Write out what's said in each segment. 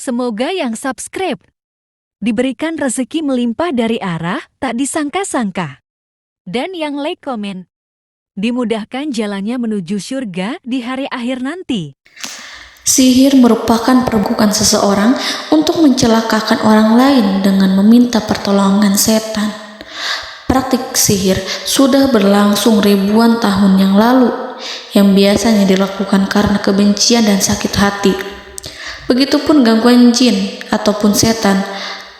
Semoga yang subscribe diberikan rezeki melimpah dari arah tak disangka-sangka. Dan yang like komen, dimudahkan jalannya menuju surga di hari akhir nanti. Sihir merupakan perbuatan seseorang untuk mencelakakan orang lain dengan meminta pertolongan setan. Praktik sihir sudah berlangsung ribuan tahun yang lalu, yang biasanya dilakukan karena kebencian dan sakit hati. Begitupun gangguan jin ataupun setan,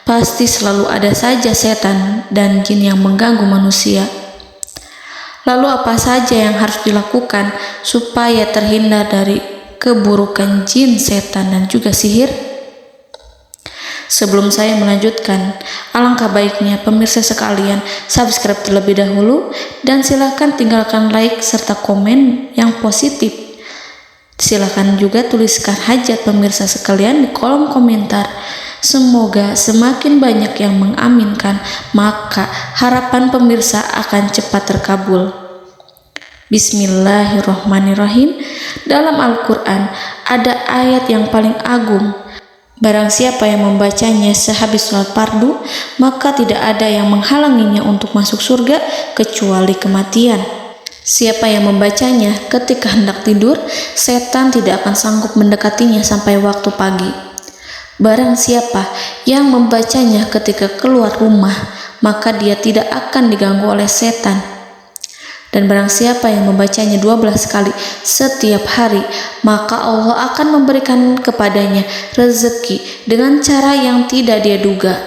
pasti selalu ada saja setan dan jin yang mengganggu manusia. Lalu apa saja yang harus dilakukan supaya terhindar dari keburukan jin, setan, dan juga sihir? Sebelum saya melanjutkan, alangkah baiknya pemirsa sekalian subscribe terlebih dahulu dan silakan tinggalkan like serta komen yang positif. Silakan juga tuliskan hajat pemirsa sekalian di kolom komentar. Semoga semakin banyak yang mengaminkan, maka harapan pemirsa akan cepat terkabul. Bismillahirrahmanirrahim. Dalam Al-Quran ada ayat yang paling agung. Barang siapa yang membacanya sehabis sholat fardu, maka tidak ada yang menghalanginya untuk masuk surga kecuali kematian. Siapa yang membacanya ketika hendak tidur, setan tidak akan sanggup mendekatinya sampai waktu pagi. Barang siapa yang membacanya ketika keluar rumah, maka dia tidak akan diganggu oleh setan. Dan barang siapa yang membacanya 12 kali setiap hari, maka Allah akan memberikan kepadanya rezeki dengan cara yang tidak dia duga,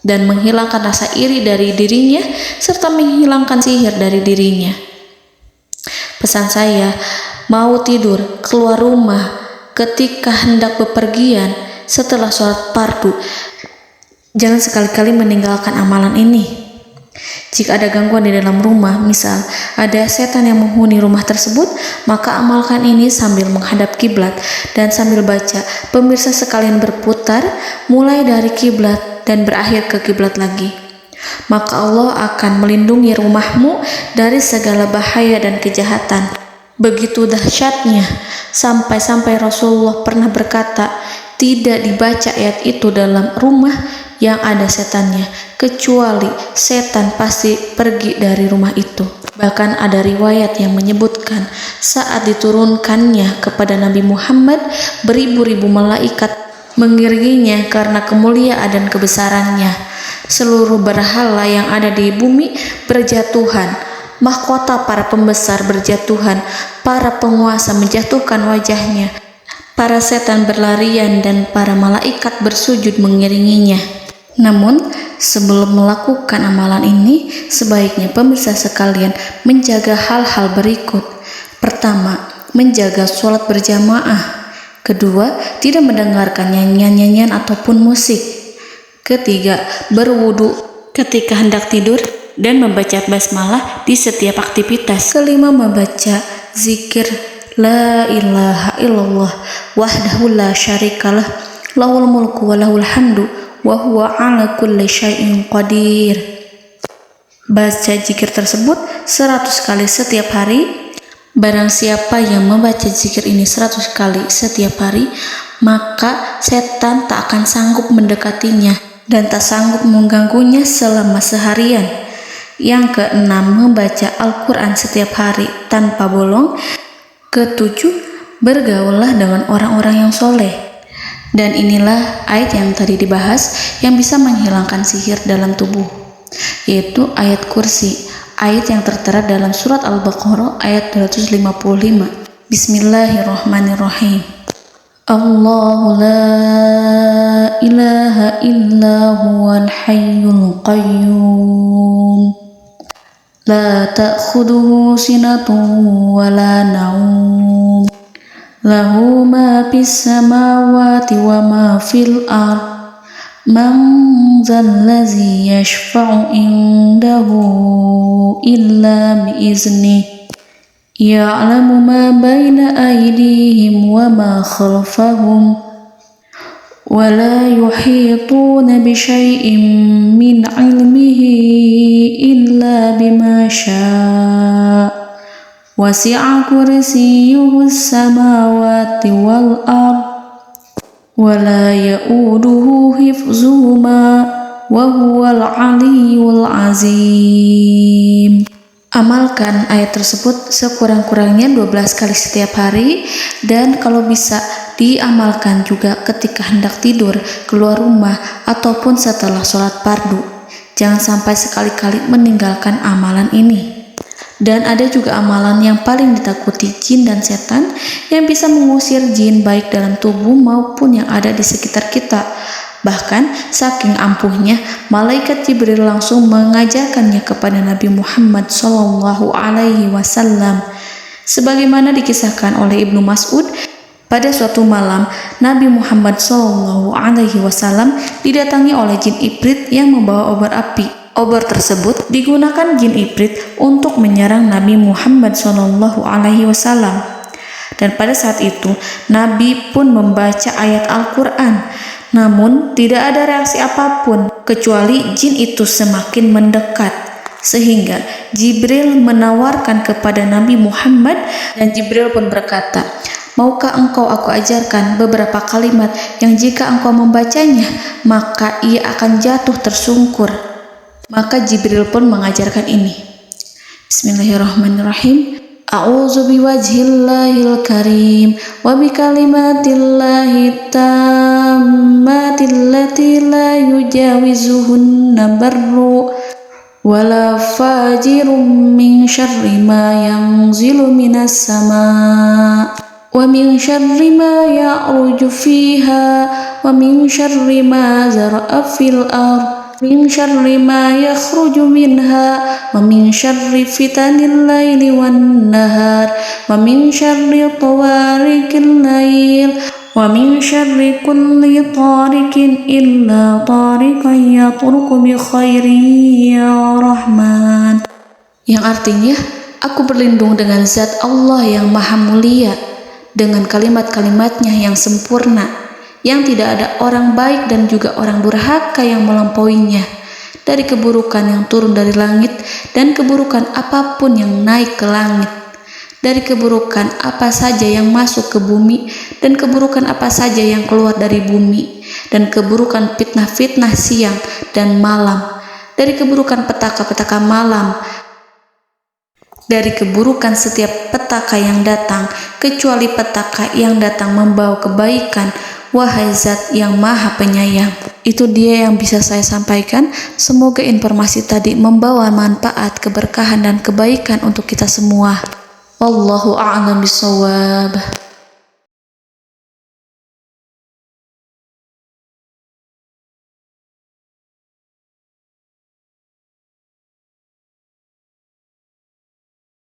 dan menghilangkan rasa iri dari dirinya, serta menghilangkan sihir dari dirinya. Pesan saya, mau tidur, keluar rumah, ketika hendak bepergian, setelah sholat fardu, jangan sekali-kali meninggalkan amalan ini. Jika ada gangguan di dalam rumah, misal ada setan yang menghuni rumah tersebut, maka amalkan ini sambil menghadap kiblat dan sambil baca. Pemirsa sekalian berputar mulai dari kiblat dan berakhir ke kiblat lagi. Maka Allah akan melindungi rumahmu dari segala bahaya dan kejahatan. Begitu dahsyatnya, sampai-sampai Rasulullah pernah berkata, tidak dibaca ayat itu dalam rumah yang ada setannya, kecuali setan pasti pergi dari rumah itu. Bahkan ada riwayat yang menyebutkan saat diturunkannya kepada Nabi Muhammad, beribu-ribu malaikat mengiringinya karena kemuliaan dan kebesarannya. Seluruh berhala yang ada di bumi berjatuhan, mahkota para pembesar berjatuhan, para penguasa menjatuhkan wajahnya, para setan berlarian dan para malaikat bersujud mengiringinya. Namun, sebelum melakukan amalan ini, sebaiknya pemirsa sekalian menjaga hal-hal berikut. Pertama, menjaga sholat berjamaah. Kedua, tidak mendengarkan nyanyian-nyanyian ataupun musik. Ketiga, berwudu ketika hendak tidur dan membaca basmalah di setiap aktivitas. Kelima, membaca zikir la ilaha illallah wahdahu la syarikalah lahul mulku wa lahul hamdu wa huwa ala kulli syai'in qadir. Baca zikir tersebut 100 kali setiap hari. Barang siapa yang membaca zikir ini 100 kali setiap hari, maka setan tak akan sanggup mendekatinya dan tak sanggup mengganggunya selama seharian. Yang keenam, membaca Al-Quran setiap hari tanpa bolong. Ketujuh, bergaullah dengan orang-orang yang soleh. Dan inilah ayat yang tadi dibahas yang bisa menghilangkan sihir dalam tubuh, yaitu ayat kursi, ayat yang tertera dalam surat Al-Baqarah ayat 255. Bismillahirrahmanirrahim. Allahu la ilaha illa huwal hayyul qayyum la ta'khuduhu sinatun wa la naum lahu ma fis samawati wa ma fil ard man zallazi yashfa'u indahu illa biiznihi ya'lamu ma baina aydihim wa ma khalfahum wa la yuhituna bi syai'in min 'ilmihi illa bima syaa' wasi'a kursiyyuhu as-samawati wal ard ولا يؤوده حفظهما وهو العلي العظيم. Amalkan ayat tersebut sekurang-kurangnya 12 kali setiap hari, dan kalau bisa diamalkan juga ketika hendak tidur, keluar rumah, ataupun setelah sholat fardu. Jangan sampai sekali-kali meninggalkan amalan ini. Dan ada juga amalan yang paling ditakuti jin dan setan, yang bisa mengusir jin baik dalam tubuh maupun yang ada di sekitar kita. Bahkan saking ampuhnya, malaikat Jibril langsung mengajarkannya kepada Nabi Muhammad SAW. Sebagaimana dikisahkan oleh Ibnu Mas'ud, pada suatu malam Nabi Muhammad SAW didatangi oleh jin ibrit yang membawa obor api. Obor tersebut digunakan jin ibrit untuk menyerang Nabi Muhammad SAW. Dan pada saat itu Nabi pun membaca ayat Al-Quran. Namun tidak ada reaksi apapun, kecuali jin itu semakin mendekat. Sehingga Jibril menawarkan kepada Nabi Muhammad, dan Jibril pun berkata, "Maukah engkau aku ajarkan beberapa kalimat yang jika engkau membacanya, maka ia akan jatuh tersungkur?" Maka Jibril pun mengajarkan ini. Bismillahirrahmanirrahim. A'udzu biwajhillahil karim wa bikalimatillahi tammatil lati la yujawizuhunna barru wala fajirum min syarri ma yanzilu minas sama' wa min syarri ma ya'ruju fiha wa min syarri ma zara'a fil ardh min syarri ma yakhruju minha wa min syarri fitanil laili wan nahar wa min syarri tawarikil lail wa min syarri kulli tarikin illa tarikan yatruku bi khairin ya Rahman. Yang artinya, aku berlindung dengan zat Allah yang maha mulia, dengan kalimat-kalimatnya yang sempurna, yang tidak ada orang baik dan juga orang durhaka yang melampauinya, dari keburukan yang turun dari langit dan keburukan apapun yang naik ke langit, dari keburukan apa saja yang masuk ke bumi dan keburukan apa saja yang keluar dari bumi, dan keburukan fitnah-fitnah siang dan malam, dari keburukan petaka-petaka malam, dari keburukan setiap petaka yang datang, kecuali petaka yang datang membawa kebaikan. Wahai Zat yang Maha Penyayang. Itu dia yang bisa saya sampaikan. Semoga informasi tadi membawa manfaat, keberkahan dan kebaikan untuk kita semua. Wallahu a'lam bishawab.